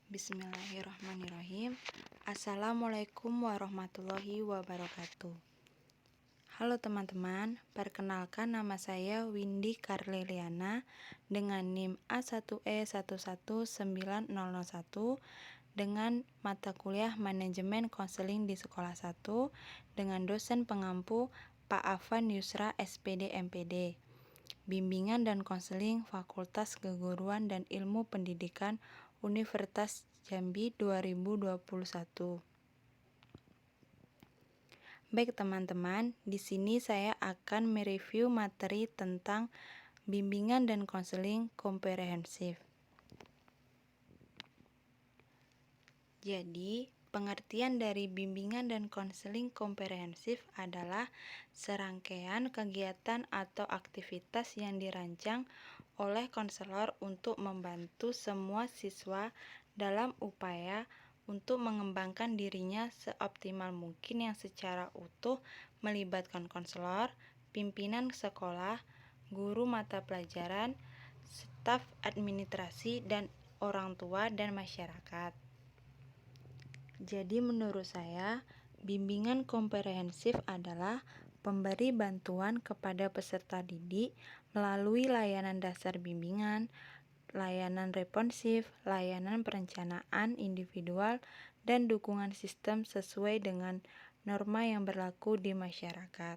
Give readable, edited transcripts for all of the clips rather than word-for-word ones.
Bismillahirrahmanirrahim. Assalamualaikum warahmatullahi wabarakatuh. Halo teman-teman, perkenalkan nama saya Windy Karliliana dengan NIM A1E11901 dengan mata kuliah Manajemen Konseling di Sekolah 1 dengan dosen pengampu Pak Afan Yusra SPD MPD. Bimbingan dan Konseling Fakultas Keguruan dan Ilmu Pendidikan Universitas Jambi 2021. Baik teman-teman, di sini saya akan mereview materi tentang bimbingan dan konseling komprehensif. Jadi, pengertian dari bimbingan dan konseling komprehensif adalah serangkaian kegiatan atau aktivitas yang dirancang oleh konselor untuk membantu semua siswa dalam upaya untuk mengembangkan dirinya seoptimal mungkin yang secara utuh melibatkan konselor, pimpinan sekolah, guru mata pelajaran, staf administrasi, dan orang tua dan masyarakat. Jadi menurut saya, bimbingan komprehensif adalah pemberi bantuan kepada peserta didik melalui layanan dasar bimbingan, layanan responsif, layanan perencanaan individual, dan dukungan sistem sesuai dengan norma yang berlaku di masyarakat.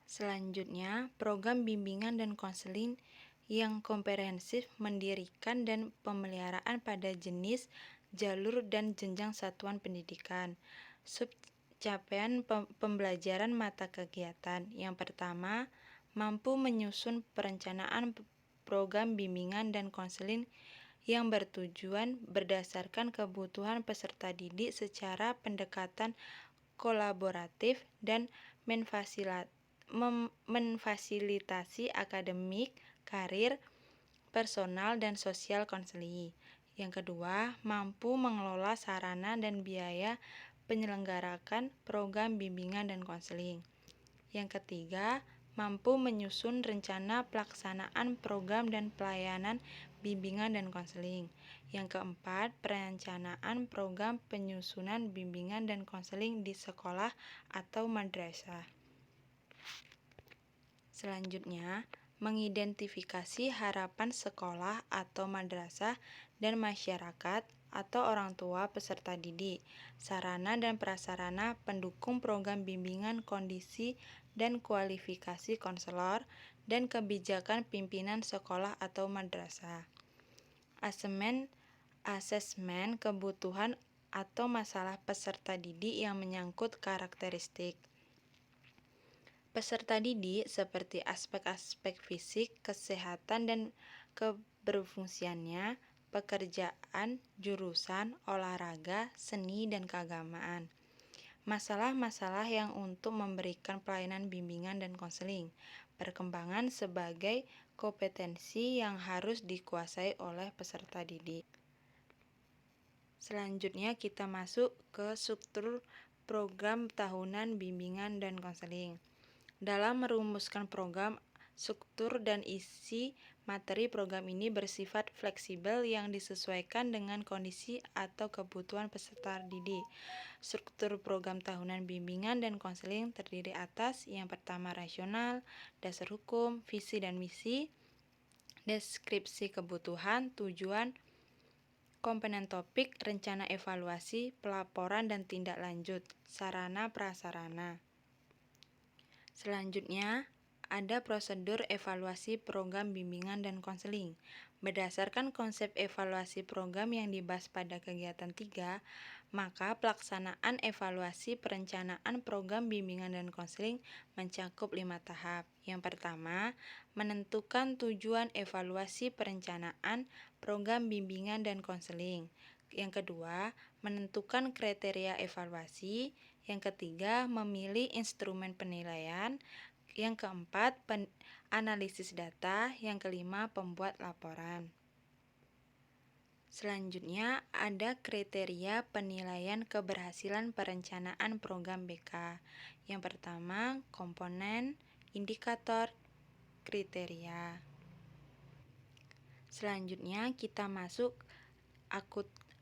Selanjutnya, program bimbingan dan konseling yang komprehensif mendirikan dan pemeliharaan pada jenis, jalur, dan jenjang satuan pendidikan. Capaian pembelajaran mata kegiatan. Yang pertama, mampu menyusun perencanaan program bimbingan dan konseling yang bertujuan berdasarkan kebutuhan peserta didik secara pendekatan kolaboratif dan memfasilitasi akademik, karir, personal, dan sosial konseling. Yang kedua, mampu mengelola sarana dan biaya penyelenggarakan program bimbingan dan konseling. Yang ketiga, mampu menyusun rencana pelaksanaan program dan pelayanan bimbingan dan konseling. Yang keempat, perencanaan program penyusunan bimbingan dan konseling di sekolah atau madrasah. Selanjutnya, mengidentifikasi harapan sekolah atau madrasah dan masyarakat atau orang tua peserta didik, sarana dan prasarana pendukung program bimbingan, kondisi dan kualifikasi konselor, dan kebijakan pimpinan sekolah atau madrasah. Asesmen kebutuhan atau masalah peserta didik yang menyangkut karakteristik peserta didik seperti aspek-aspek fisik, kesehatan, dan keberfungsiannya, pekerjaan, jurusan, olahraga, seni, dan keagamaan. Masalah-masalah yang untuk memberikan pelayanan bimbingan dan konseling, perkembangan sebagai kompetensi yang harus dikuasai oleh peserta didik. Selanjutnya kita masuk ke struktur program tahunan bimbingan dan konseling. Dalam merumuskan program, struktur dan isi materi program ini bersifat fleksibel yang disesuaikan dengan kondisi atau kebutuhan peserta didik. Struktur program tahunan bimbingan dan konseling terdiri atas yang pertama rasional, dasar hukum, visi dan misi, deskripsi kebutuhan, tujuan, komponen topik, rencana evaluasi, pelaporan dan tindak lanjut, sarana prasarana. Selanjutnya, ada prosedur evaluasi program bimbingan dan konseling. Berdasarkan konsep evaluasi program yang dibahas pada kegiatan 3, maka pelaksanaan evaluasi perencanaan program bimbingan dan konseling mencakup 5 tahap. Yang pertama, menentukan tujuan evaluasi perencanaan program bimbingan dan konseling. Yang kedua, menentukan kriteria evaluasi. Yang ketiga, memilih instrumen penilaian. Yang keempat, analisis data. Yang kelima, pembuat laporan. Selanjutnya, ada kriteria penilaian keberhasilan perencanaan program BK. Yang pertama, komponen, indikator, kriteria. Selanjutnya, kita masuk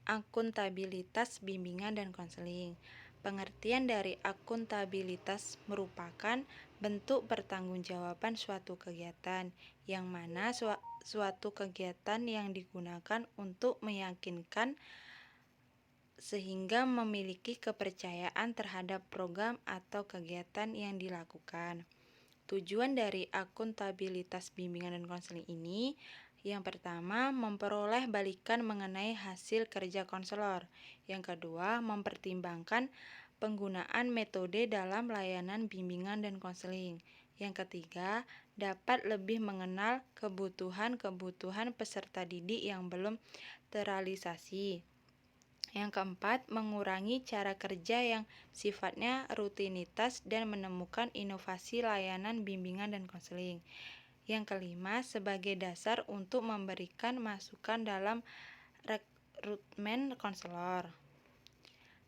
Akuntabilitas bimbingan dan konseling. Pengertian dari akuntabilitas merupakan bentuk pertanggungjawaban suatu kegiatan, yang mana suatu kegiatan yang digunakan untuk meyakinkan sehingga memiliki kepercayaan terhadap program atau kegiatan yang dilakukan. Tujuan dari akuntabilitas bimbingan dan konseling ini, yang pertama, memperoleh balikan mengenai hasil kerja konselor. Yang kedua, mempertimbangkan penggunaan metode dalam layanan bimbingan dan konseling. Yang ketiga, dapat lebih mengenal kebutuhan-kebutuhan peserta didik yang belum terrealisasi. Yang keempat, mengurangi cara kerja yang sifatnya rutinitas dan menemukan inovasi layanan bimbingan dan konseling. Yang kelima, sebagai dasar untuk memberikan masukan dalam rekrutmen konselor.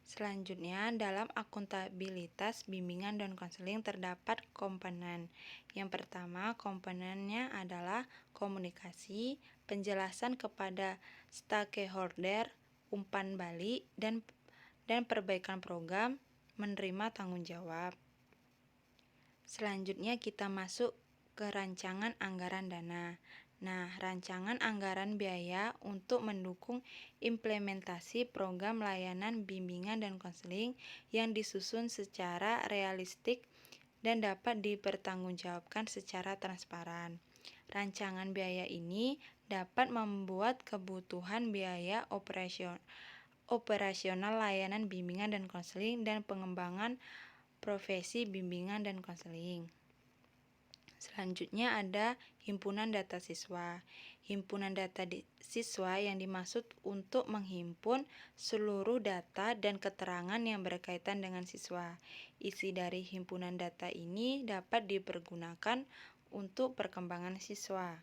Selanjutnya, dalam akuntabilitas bimbingan dan konseling terdapat komponen. Yang pertama, komponennya adalah komunikasi, penjelasan kepada stakeholder, umpan balik, dan perbaikan program, menerima tanggung jawab. Selanjutnya kita masuk ke rancangan anggaran dana. Nah, rancangan anggaran biaya untuk mendukung implementasi program layanan bimbingan dan konseling yang disusun secara realistik dan dapat dipertanggungjawabkan secara transparan. Rancangan biaya ini dapat membuat kebutuhan biaya operasional layanan bimbingan dan konseling dan pengembangan profesi bimbingan dan konseling. Selanjutnya ada himpunan data siswa. Himpunan data siswa yang dimaksud untuk menghimpun seluruh data dan keterangan yang berkaitan dengan siswa. Isi dari himpunan data ini dapat dipergunakan untuk perkembangan siswa.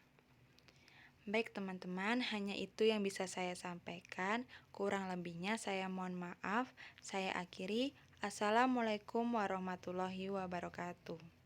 Baik teman-teman, hanya itu yang bisa saya sampaikan. Kurang lebihnya saya mohon maaf. Saya akhiri. Assalamualaikum warahmatullahi wabarakatuh.